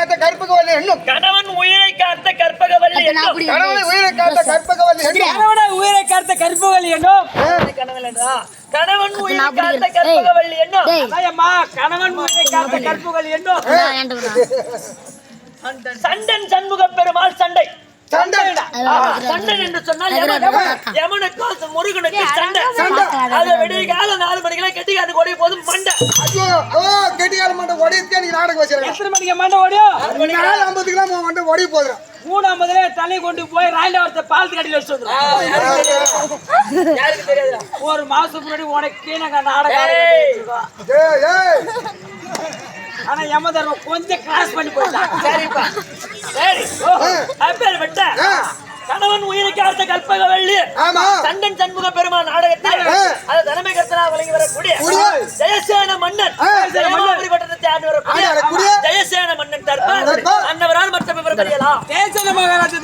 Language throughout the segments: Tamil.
காத்த கற்பகவல்லி என்னும் கணவன் உயிரை காத்த கற்பகவல்லி என்னும் கணவனை உயிரை காத்த கற்பகவல்லி என்னும் கணவனை உயிரை காத்த கற்பகவல்லி என்னும் கணவன் உயிரை காத்த கற்பகவல்லி என்னும் அம்மா கணவன் உயிரை காத்த கற்பகவல்லி என்னும் சண்டன் சண்முக பெருமாள் சண்டை சண்டை என்று சொன்னால் யமனுக்கு முருகனுக்கு சண்டை. அதை விடிய கால 4 மணிக்கெல்லாம் கெட்டிக்காது ஓடிய போதும் மண்டை. கெட்டிக்கால மண்டை ஓடியே நீங்க நாடகம் வச்சிருக்கேன். எத்தனை மணிக்கு மண்டை ஓடியும் 50 கிலோ மண்டை ஓடி போதும். 3:50 தலை கொண்டு போய் ராயில பாலத்து கட்டில வச்சு வந்துடும். யாருக்கு தெரியாது? ஒரு மாசத்துக்கு முன்னாடி உனக்கே நாங்க நாடகம் ஆனா யமதர்மம் கொஞ்சம் கிராஸ் பண்ணி போயிட்டான். சரிப்பா சரி அப்பேர் விட்ட கணவன் உயிரை காத்த கற்பகவல்லி சண்டன் சண்முக பெருமாள் நாடகத்தில் அது தலைமை கர்த்தனா வழங்கி வரக்கூடிய ஜெயசேன மன்னன் பட்டத்தை ஆண்டு வரக்கூடிய ஜெயசேன மன்னன் தர்பார் அன்னவரால் மற்ற விவரம் தெரியலாம். ஜெயசேன மகாராஜா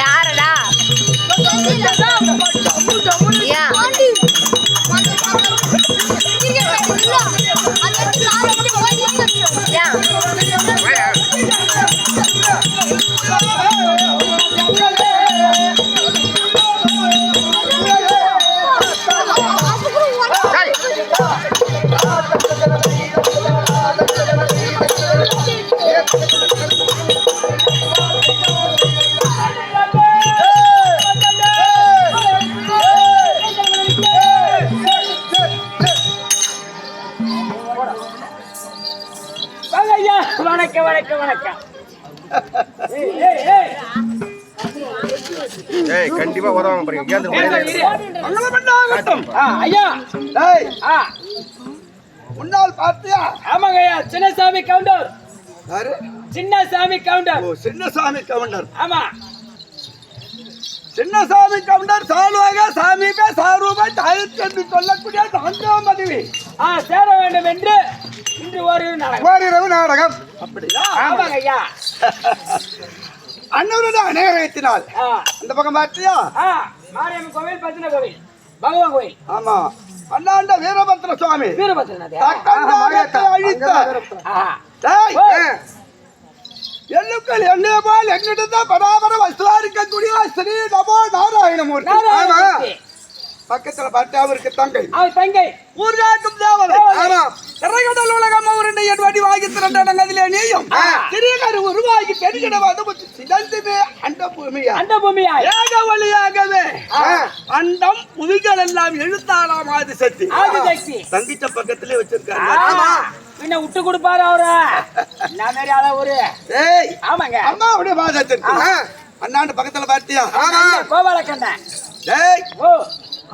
யாரடா வணக்கம் வணக்கம் வணக்கம். கண்டிப்பா வருவாங்க ஐயா முன்னாள் பார்த்தியா? ஆமாங்க ஐயா, சின்னசாமி கவுண்டர். சின்னசாமி கவுண்டர். சின்னசாமி கவுண்டர். ஆமா, சின்னசாமி கவுண்டர் சாலுவாக சாமிபே சாரூபே தாயத்து என்று சொல்லக்கூடிய 4ஆம் பதவி சேர வேண்டும் என்று இன்று ஓரிரவு நாடகம். அப்படியா? ஆமாங்க ஐயா. அன்னவரது அநேகத்தினால் அந்த பக்கம் பார்த்தியா? மாரியம்மன் கோவில், பத்தின கோவில், பகவான் கோவில். ஆமா, அண்ணாண்ட வீரபத்ர சுவாமி. எண்ணுக்கள் எண்ணே போல் எங்கிட்ட பராபர வசூரிக்கக்கூடிய ஸ்ரீ நமோ நாராயணமூர்த்தி. பக்கத்துல பார்த்து அவருக்கு தங்கை ஊர்காக்கும் தேவதை. திரைக்கடல் உலகம் அவருடைய என் வடி வாங்கி திரண்டதிலே நீ சமயம் திரியகர் உருவாகி பெருகிடவாத சிதந்தமே அண்ட பூமியா அந்த பூமியா ஏக வழியாகவே அண்டம் புவிகள் எல்லாம் எழுத்தாளாம் ஆதிசக்தி தங்கிச்ச பக்கத்திலே வச்சிருக்காங்க. பின்ன விட்டு கொடுப்பாரு அவரு என்ன மாதிரி அளவு. ஆமாங்க அம்மாவுடைய பாதத்திற்கு அண்ணாண்டு பக்கத்துல பார்த்தியா கோபாலக்கண்ணன்.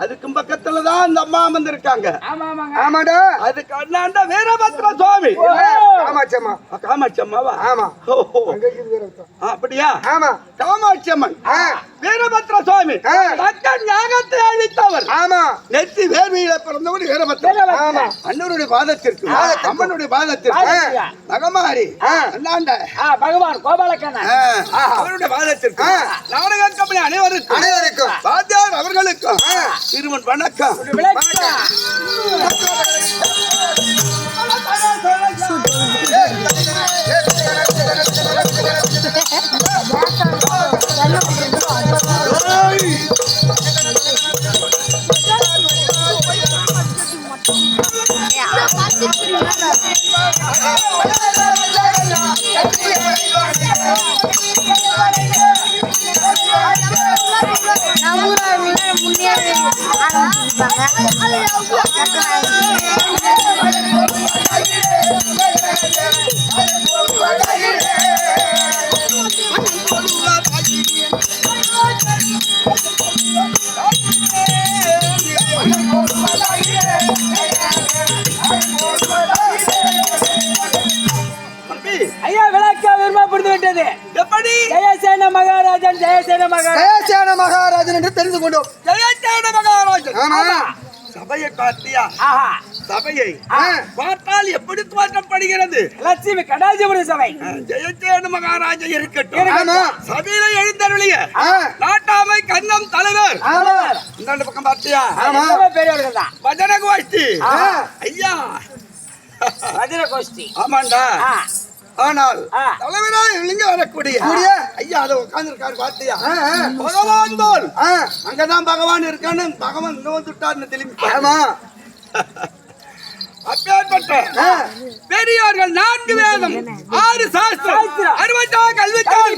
அதுக்கும் பக்கத்துலதான் அந்த அம்மா அமர்ந்திருக்காங்க. ஆமாடா அதுக்கு அண்ணாண்ட வீரபத்ர சுவாமி. காமாட்சி அம்மாவா? அப்படியா? காமாட்சி அம்மன் வீரபத்ர சுவாமி தக்கன் யாகத்தை அழித்தவர். நெத்தி வேர்வையில பிறந்தவர் வீரபத்ரன். அண்ணனுடைய பாதத்திற்கு அம்மனுடைய பாதத்திற்கு நகமாரி அண்ணாண்ட பகவான் கோபாலக்கண்ணன் அவருடைய பாதத்திற்கு நாடக கம்பெனி அனைவருக்கும் வாத்தியார் அவர்களுக்கும் திருமண் வணக்கம். ஐயா விளக்க விரும்பப்படுத்தி விட்டது. எப்படி? ஜெயசேன மகாராஜன் ஜெயசேன மகாராஜன் என்று தெரிந்து கொண்டோம். ஜெயசேன மகாராஜன் சபையை பார்த்தியா? சபையை பார்த்தால் எப்படி தோற்றப்படுகிறது? லட்சுமி கடாஜபுரி சபை. ஜெயசேன மகாராஜன் இருக்கட்டும். சபையில எழுந்தருளிய நாட்டாமை கண்ணம் தலைவர் இந்த பக்கம் பார்த்தியா? பெரியவர்கள் தான். பஜன கோஷ்டி ஐயா. பஜன கோஷ்டி ஆமாண்டா. ஆனால் தலைவரா இங்க வரக்கூடிய ஐயா அதை உட்கார்ந்துருக்காரு பார்த்தியா? பகவான் போல் அங்கதான் பகவான் இருக்கான்னு பகவான் இங்க வந்துட்டாருன்னு திரும்பி அப்பேற்பட்ட பெரியோர்கள் 4 வேதம் 6 சாஸ்திரம் 66 கல்விக்கால்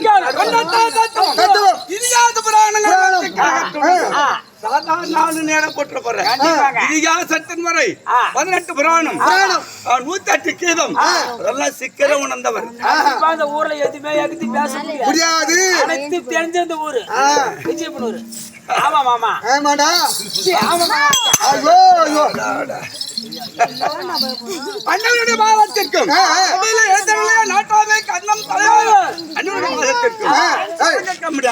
இதிகாச புராணங்கள் சாதாரண 4 நேரம் போட்டு போறேன். இதிகாசத்தின் முறை 18 புராணம் 108 கீதம் அதெல்லாம் சிக்கர உணர்ந்தவர். அந்த ஊர்ல எதுவுமே எகுத்தி பேச முடியாது. அனைத்து தெரிஞ்ச இந்த ஊரு விஜயபுரம். ஆமா மாமா ஆமாடா. அண்ணனுடைய பாவத்திற்கும் நாட்டாமை கண்ணம் தலைவர்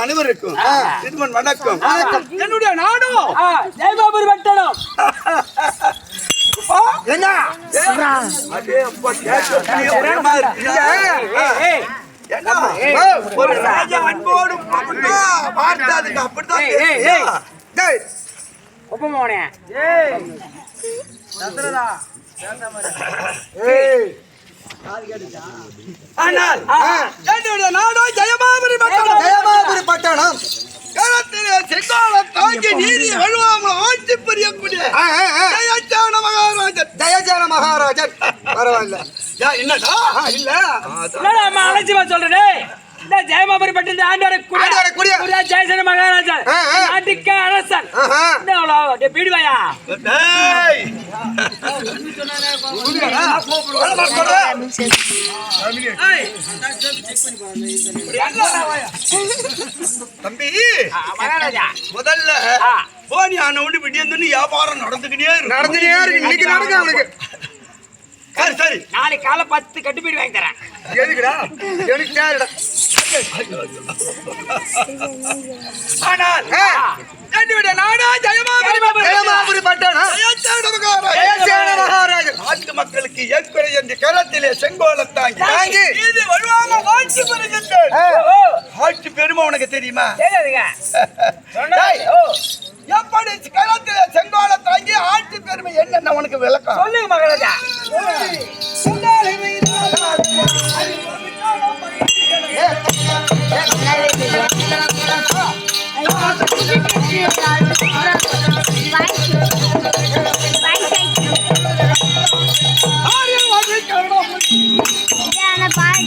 அனைவருக்கும் திருமண் வணக்கம். என்னுடைய நாடும் ஜெயபாபுரி பட்டணம். ஒரு ராஜா அன்போடு பார்த்ததுக்கு அப்படித்தான். ஒப்பமோனே ஆனால் என்னுடைய நாடோ ஜெயபாபுரி பட்டணம். காலத்திலே செங்கோலம் தாங்கி நீதி வழுவாமல் ஆட்சி புரியக்கூடிய ஜெயசேன மகாராஜன். பரவாயில்ல என்னடா இல்ல அழைச்சிவா சொல்றேன். ஜெயமாபுரி பட்டணத்தை ஆண்டவரக்கூடிய ஜெயசேன மகாராஜன் நாட்டுக்கு அரசன். பீடுவாயா தம்பி முதல்ல போனி ஆன ஒண்ணு விடியந்து வியாபாரம் நடந்துக்கிட்டே இருக்கு. இன்னைக்கு நடக்க அவனுக்கு சரி சரி நாளைக்கு காலை 10 கட்டுப்பீடு வாங்கி தரேன். எதுக்குடா? எனக்கு தேவைடா. ஆனால் என்னுடைய நாடா ஜெயமாபுரி பட்டணம் ஜெயசேன மகாராஜன் நாட்டு மக்களுக்கு ஏற்பெறை என்று கரத்திலே செங்கோலம் தாங்கி இது வலுவாக ஆட்சி பெறுகின்றேன். ஆட்சி பெருமை உனக்கு தெரியுமா? எப்படி கரத்திலே செங்கோலம் தாங்கி ஆட்சி பெருமை என்னென்ன உனக்கு விளக்கம் சொல்லுங்க மகாராஜா. பாய்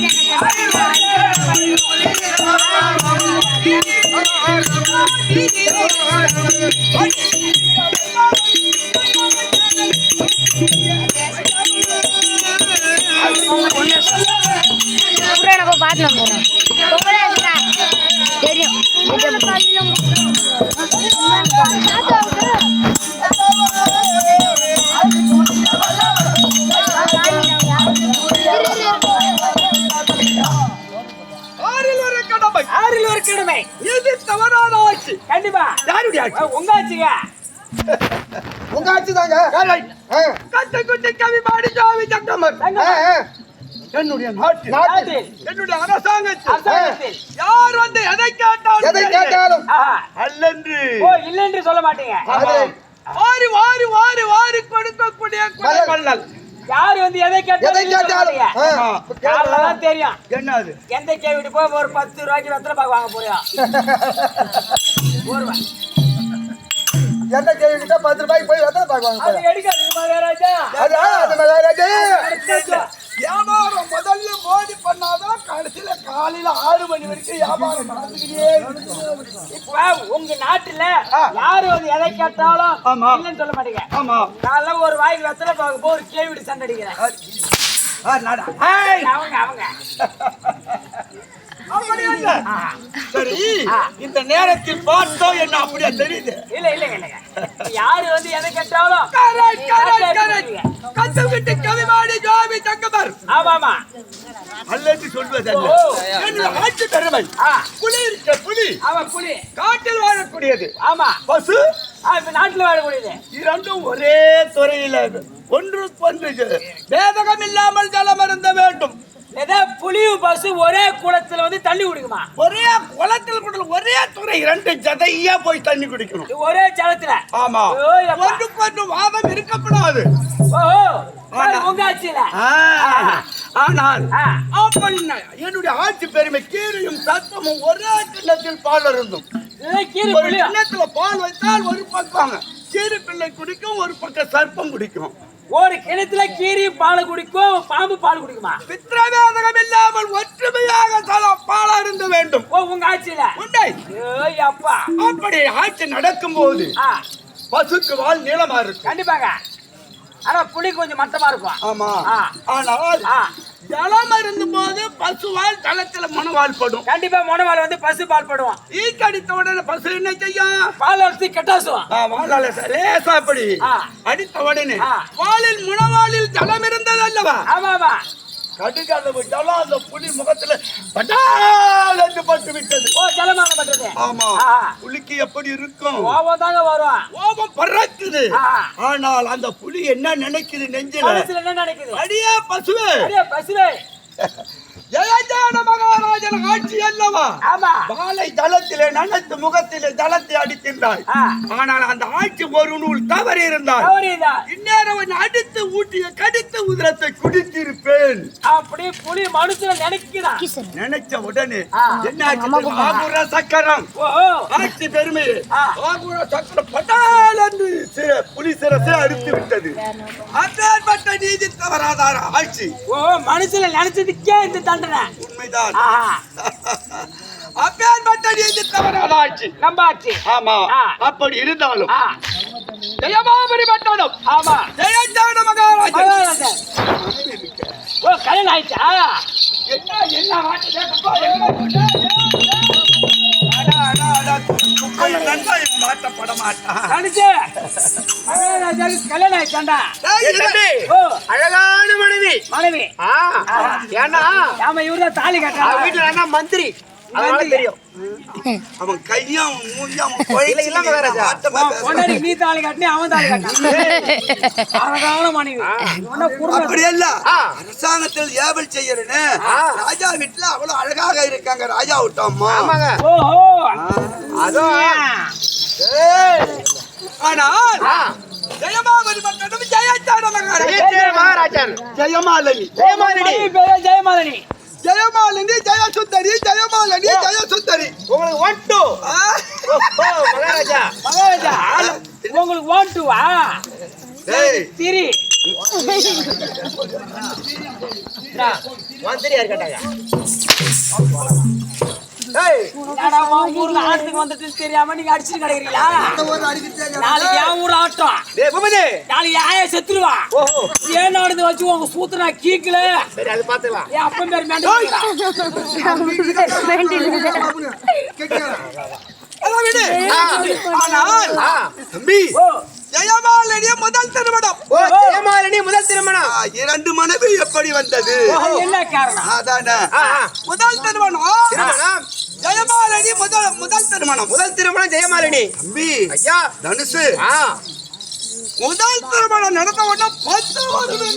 எனக்கு பாட்டு போறேன் தெரியும் ஆறில் ஒரு கடமை இது தவறான ஆட்சி. கண்டிப்பா யாருடைய ஆட்சி? உங்க ஆட்சிங்க உங்க ஆட்சி தாங்க. கத்தை குத்தி கவி பாடி ஜாவி தங்கமர். என்னுடைய நாட்டில் நாட்டில் என்னுடைய அரசாங்கத்தில் அரசாங்கத்தில் யார் வந்து எதை கேட்டாலும் ஆஹா. அல்லென்று ஓ இல்லைன்னு சொல்ல மாட்டீங்க வாரி வாரி வாரி வாரி கொடுக்கக்கூடிய கொள்ளல். யாரு வந்து எதை கேட்டாலும் யாரெல்லாம் தெரியும் என்னது? எந்த கேவிட்டு போய் ஒரு 10 ரூபாய்க்கு வெத்தலை பாக்கு வாங்க போறியா ஒரு எந்த கேள்விக்கிட்ட 10 ரூபாய்க்கு போய் வெத்தலை பாக்குவாங்க. அது எடுக்காது மகாராஜா வியாபாரம் முதல்ல மோடி பண்ணாதான் கடைசியில காலையில 6 மணி வரைக்கும் வியாபாரம் நடந்துக்கிட்டே இருக்கு. இப்ப உங்க நாட்டுல யாரு வந்து எதை கேட்டாலும் ஆமா. இல்லைன்னு சொல்ல மாட்டீங்க. ஆமா. நான் ஒரு வாய்க்கு வெத்தலை பாக்க போ ஒரு கேவிட்டு சண்டை அடிக்கிறேன் அவங்க அப்படி இல்ல. சரி, இந்த நேரத்தில் பார்த்தோம் என்ன அப்படியே தெரியுது. இல்ல யாரு வந்து எதை கேட்டாலும் கத்தம் விட்டு கவிமாடி ஜாவி தங்கமர். ஆமாமா அல்லது சொல்வதல்ல. என்னுடைய ஆட்சி பெருமை. புலி இருக்க புலி. அவன் புலி காட்டில் வாழக்கூடியது. ஆமா பசு இப்ப நாட்டுல வாழக்கூடியது. இரண்டும் ஒரே துறையில ஒன்றுக்கொன்று வேதகம் இல்லாமல் ஜலம் அருந்த வேண்டும். ஏதோ புலியும் பசு ஒரே குளத்துல வந்து தண்ணி குடிக்குமா? ஒரே குளத்தில் கூட ஒரே துறை இரண்டு ஜதையா போய் தண்ணி குடிக்கணும். ஒரே ஜலத்துல. ஆமா. ஓ ஒன்றுக்கொன்று வாதம் இருக்கப்படாது. உங்க ஆட்சியில. ஆனால் அப்படி என்னுடைய ஆட்சி பெருமை கீரையும் சத்தமும் ஒரே கிண்ணத்தில் பால் இருந்தும். ஒரு கிண்ணத்துல பால் வைத்தால் ஒரு பக்கம் கீரை பிள்ளை குடிக்கும், ஒரு பக்கம் சர்ப்பம் குடிக்கும். ஒரு கிணத்துல கீரி பால் குடிக்கும், பாம்பு பால் குடிக்குமா? பித்ரவேதகம் இல்லாமல் ஒற்றுமையாக பாலா இருந்த வேண்டும். ஓ உங்க ஆட்சியில உண்டை. அப்பா அப்படி ஆட்சி நடக்கும் போது பசுக்கு வால் நீளமா இருக்கும். கண்டிப்பாங்க. ஆனா புலி கொஞ்சம் மட்டமா இருக்கும். ஆமா. ஆனால் ஜலம் இருந்தும் போது பசுவால் ஜலத்துல மனவால் படும். கண்டிப்பா மனவால் வந்து பசு பால் படுவோம். ஈக்கடித்த உடனே பசு என்ன செய்யும்? பால் அடிச்சு கெட்டாசும். வாழால லேசா அப்படி அடித்த உடனே வாளில் முனவாளில் ஜலம் இருந்தது அல்லவா? ஆமாமா. கடுகளவு ஜலம் அந்த புலி முகத்துல பட்டால் என்று பட்டு விட்டது. ஓ ஜலமாக பட்டது. ஆமா. புலிக்கு எப்படி இருக்கும்? கோபம் தாங்க வரும். கோபம் பறக்குது. ஆனால் அந்த புலி என்ன நினைக்குது நெஞ்சில? என்ன நினைக்குது? அடியே பசுவே, அடியே பசுவே, ஜெயஜான மகாராஜன் ஆட்சி அல்லவா? ஆமா. வாளை ஜலத்திலே நனைத்து முகத்திலே ஜலத்தை அடிக்கின்றாய். ஆனால் அந்த ஆட்சி ஒரு நூல் தவறி இருந்தால் இந்நேரம் அடித்து ஊட்டிய கடித்த உதிரத்தை குடித்திருப்பேன். அப்படி புலி மனுஷன் நினைக்கிறான். நினைச்ச உடனே என்ன ஆகுற சக்கரம் ஆட்சி பெருமை ஆகுற சக்கரம் பட்டால் என்று புலி சிரசை அடித்து விட்டது. அப்பேற்பட்ட நீதி தவறாதார ஆட்சி. ஓ மனுஷன் நினைச்சதுக்கே இந்த தண்டனை. உண்மைதான். அப்பேற்பட்ட நீதி தவறாத ஆட்சி நம்ம ஆட்சி. ஆமா. அப்படி இருந்தாலும் ஜெயமாபுரி பட்டணம். ஆமா. ஜெயஜான மகாராஜன். ஓ கல்யாணம் ஆயிடுச்சா? என்ன மாற்றப்பட மாட்டான். கல்யாணம் ஆயிடுச்சாண்டா? அழகான மனைவி. மனைவி ஏன்னா ஆமா இவருதான் தாலி கட்டுறான். வீட்டுல என்ன மந்திரி தெரியும். அவன் கையும் மூஞ்சும் நீ தாலி கட்டினே அவன் தாலி கட்டான். அழகான மனைவி. அப்படி இல்ல அரசாங்கத்தில் ஏவல் செய்யறேன்னு ராஜா வீட்டுல அவ்வளவு அழகாக இருக்காங்க. ராஜா விட்டோம்மா. ஓஹோ ஆனால் ஜெயமாலினி பட்டணம் ஜெயஜான மகாராஜன். ஜெயமாலினி ஜெயமாலினி ஜெயமாலினி ஜெயசுந்தரி ஜெயமாலினி ஜெயசுந்தரி. உங்களுக்கு 1 2 மகாராஜா மகாராஜா உங்களுக்கு 1 2 திரி மந்திரி யார் கேட்டாங்க? என்னடா உன் ஊர்ல ஆட்டத்துக்கு வந்துட்டு தெரியாம நீங்க அடிச்சுட்டு கிடக்குறீங்களா? நாளைக்கு என் ஊர் ஆட்டம். நாளைக்கு ஆயா செத்துருவா. ஏன் ஆடுது வச்சு உங்க சூத்திர கீக்கல. சரி, அது பாத்துக்கலாம். என் அப்பன் பேர் மேண்டா. தம்பி ஜெயமாலினி முதல் திருமணம். ஜெயமாலினி முதல் திருமணம். 2 மனைவி எப்படி வந்தது? என்ன காரணம்? அதானே முதல் திருமணம். ஜெயமாலினி முதல் திருமணம். முதல் திருமணம் ஜெயமாலினி. தம்பி ஐயா தனுசு முதல் திருமணம் நடந்த உடனே 10 வருடம்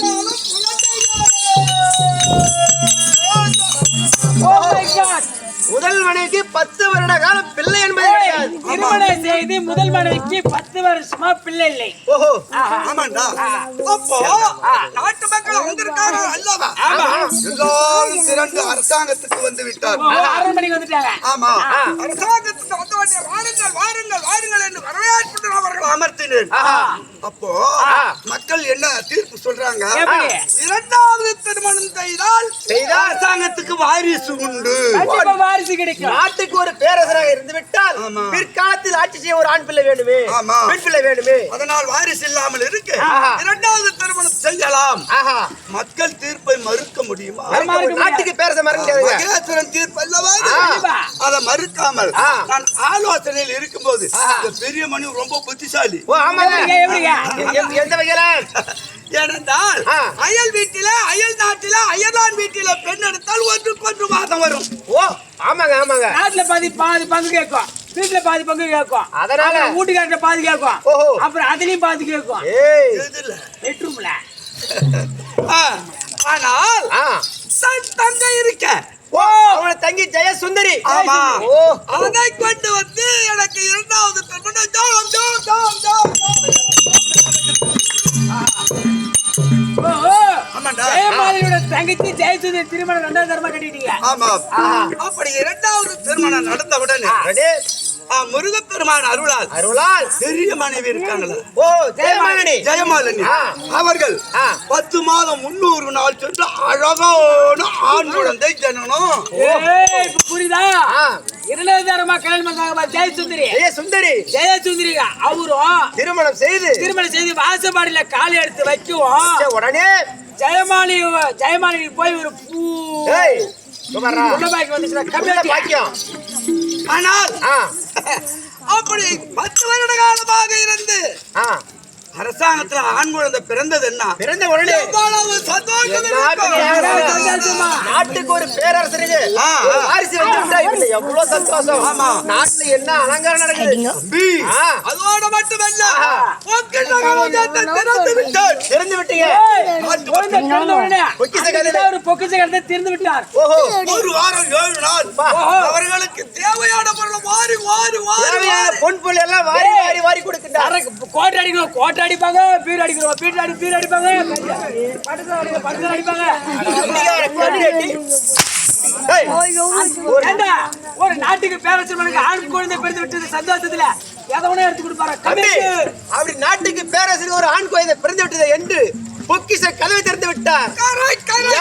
முதல் மனைவிக்கு 10 வருட காலம் பிள்ளை என்பது கிடையாது. திருமணம் செய்து முதல் மனைவிக்கு 10 வருஷமா பிள்ளை இல்லை. ஓஹோ, ஆமாண்டா. அப்போ நாட்டு மக்கள் வந்திருக்காங்க அல்லவா? எல்லாரும் திரண்டு அரசாங்கத்துக்கு வந்து விட்டார். அரண்மனைக்கு வந்துட்டாங்க. ஆமா, அரசாங்கத்துக்கு வந்து வாருங்கள் வாருங்கள் வாருங்கள் என்று வரவேற்பு அவர்கள் அமர்த்தினர். அப்போ மக்கள் என்ன தீர்ப்பு சொல்றாங்க? இரண்டாவது திருமணம் செய்தால் அரசாங்கத்துக்கு வாரிசு உண்டு, வாரிசு கிடைக்கும். நாட்டுக்கு ஒரு பேரரசராக இருந்து விட்டால் பிற்காலத்தில் ஆட்சி செய்ய ஒரு ஆண் பிள்ளை வேண்டுமே, பெண் பிள்ளை வேண்டுமே. அதனால் வாரிசு இல்லாமல் இருக்கு இரண்டாவது திருமணம் செய்யலாம். மக்கள் தீர்ப்பை மறுக்க முடியுமா? நாட்டுக்கு பேரரசர் மறுக்க மகேஸ்வரன் தீர்ப்பு அல்லவா? அதை மறுக்காமல் நான் ஆலோசனையில் இருக்கும்போது இந்த பெரிய மணி ரொம்ப புத்திசாலி. எந்த வகையில? ஏனென்றால் அயல் வீட்டில அயல் நாட்டில அயலான் வீட்டில பெண் எடுத்தால் ஒன்று மாதம் வரும். ஓ, ஆமாங்க ஆமாங்க. நாட்டுல பாதி பங்கு கேட்கும், வீட்டுல பாதி பங்கு கேட்கும். அதனால வீட்டுக்காரட்ட பாதி கேட்கும். ஓஹோ, அப்புறம் அதுலயும் பாதி கேட்கும். பெட்ரூம்ல. ஆனால் தங்கை இருக்க. ஓ, அவன தங்கி ஜெய சுந்தரி. ஆமா. ஓ, அதை கொண்டு வந்து எனக்கு இரண்டாவது திருமணம் ஜோம் ஜோம் ஜோம் ஜோம். ஜெயமாலியோட தங்கச்சி ஜெயசுந்தரி திருமணம் 2வது தரமா கட்டிட்டீங்க. ஆமா. அப்படி இரண்டாவது திருமணம் நடந்த உடனே முருகப்பெருமான் அருளால் பெரிய மனைவி இருக்காங்களா? ஓ, ஜெயமாலினி. அவர்கள் 10 மாதம் 300 நாள் சென்று அழகான ஆண் குழந்தை ஜனனம். புரியுதா? 2வது தரமா கல்யாணம் பண்ணாங்க ஜெயசுந்தரி. அவரும் திருமணம் செய்து வாசப்பாடியில காலை எடுத்து வைக்குவோம். உடனே ஜெயமாலினி போய் ஒரு பூ பாக்கியம். ஆனால் அப்படி 10 வருட காலமாக இருந்து அரசாங்கத்துல ஆண் குழந்தை பிறந்தது என்ன? பிறந்த உடனே நாட்டுக்கு ஒரு பேரரசர் எவ்வளவு சந்தோஷம். நாட்டுல என்ன அலங்காரம் நடக்குது? அதோட மட்டுமல்ல திறந்து விட்டீங்க. பொக்கிஷ திறந்து விட்டார். ஒரு வாரம் 7 நாள் அவர்களுக்கு தேவையான பொருள் வாரி வாரி வாரி பொன் பொருள் எல்லாம் வாரி வாரி வாரி கொடுக்கின்றார். கோட்டை அடிக்கிறோம், அடிப்பாங்க, பீர் அடிக்கிறோம், பீர் அடிப்பாங்க, படத்துல அடிப்பாங்க. ஒரு நாட்டுக்கு பேரரசர் ஆண் குழந்தை பிறந்து விட்டது சந்தோஷத்துல எதவனே எடுத்து கொடுப்பாரு. அப்படி நாட்டுக்கு பேரரசர் ஒரு ஆண் குழந்தை பிறந்து விட்டது என்று பொக்கிஷ கதவை திறந்து விட்டார்.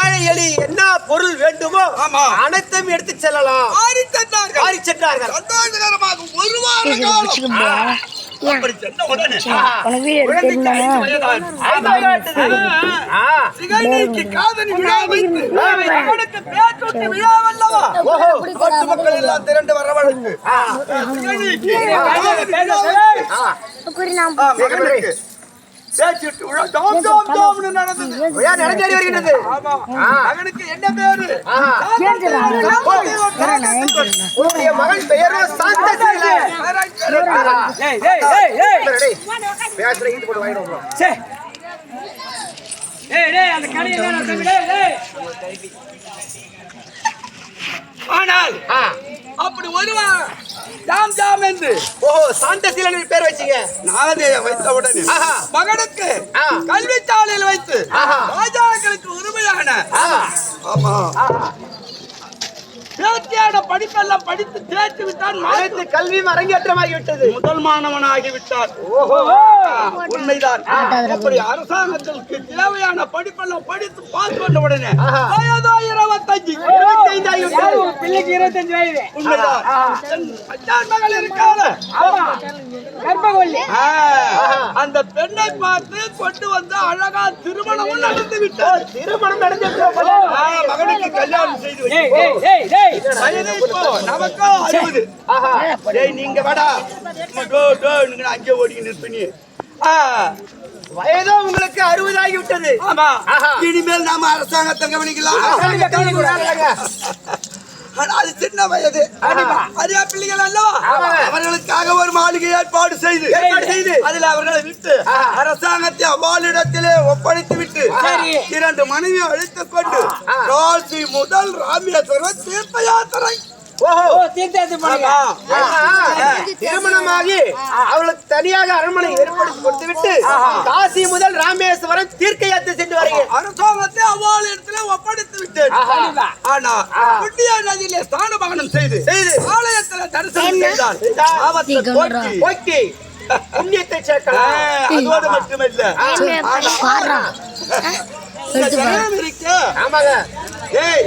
ஏழை எளி என்ன பொருள் வேண்டுமோ அனைத்தும் எடுத்து செல்லலாம். மாறி சென்றார்கள். ஒரு வாரம் மக்கள் எல்லாம் திரண்டு வரவழைத்து என்ன பேரு? மகன் பெயரோ சாந்தசீல. ஆனால் அப்படி ஒருவன் ஜாம் ஜாம் என்று சாந்தசீலன் பேர் வச்சீங்க. நாகதேய வைத்த உடனே மகனுக்கு கல்விச்சாலையில் வைத்து ராஜாக்களுக்கு உரிமையான ஆமா தேர்ச்சியான படிப்பெல்லாம் படித்து தேர்ச்சி விட்டான். அனைத்து கல்வியும் அரங்கேற்றமாகிவிட்டது. முதல் மாணவனாகி விட்டார். உண்மைதான். அப்படி அரசாங்கத்திற்கு தேவையான படிப்பெல்லாம் படித்து பாஸ் பண்ண உடனே வயதோ 25 ஆகிவிட்டது. பிள்ளைக்கு 25 வயது. உண்மைதான். அச்சான் மகள் இருக்காரு. கர்ப்பவல்லி. அந்த பெண்ணை பார்த்து கொண்டு வந்து அழகா திருமணமும் நடந்து விட்டார். திருமணம் நடந்திருக்கிறது. மகனுக்கு கல்யாணம் செய்து டேய் வைத்தோம். டேய் டேய் டேய் வயது இப்போ நமக்கோ 60. டேய் நீங்க வாடா. நீங்க அங்கே ஓடிக்கிட்டு இருப்பீங்க. வயதோ உங்களுக்கு 60 ஆகிவிட்டது. ஆமா. இனிமேல் நாம அரசாங்கத்தை கவனிக்கலாம். ஆனா அது சின்ன வயது. அதே பிள்ளைகள் அல்லவா? அவர்களுக்காக ஒரு மாளிகை ஏற்பாடு செய்து அதில் அவர்களை விட்டு அரசாங்கத்தை அவ்வாளிடத்திலே ஒப்படைத்து விட்டு 2 மனைவியை அழைத்துக் கொண்டு காசி முதல் ராமேஸ்வரம் தீர்த்த யாத்திரை. தீர்த்தாச்சு பண்ணுங்க. திருமணமாகி அவளுக்கு தனியாக அரண்மனை ஏற்படுத்தி கொடுத்து விட்டு காசி முதல் ராமேஸ்வரம் தீர்க்க யாத்திரை சென்று வருகிறேன். அரசாங்கத்தை அவ்வாள் இடத்துல ஒப்படைத்து விட்டேன். ஆனா புண்ணிய நதியிலே ஸ்நான பானம் செய்து ஆலயத்துல தரிசனம் செய்தார். பாவத்தை போக்கி புண்ணியத்தை சேர்க்கலாம். அதோடு மட்டுமல்ல இருக்கு. ஆமாங்க. ஏய்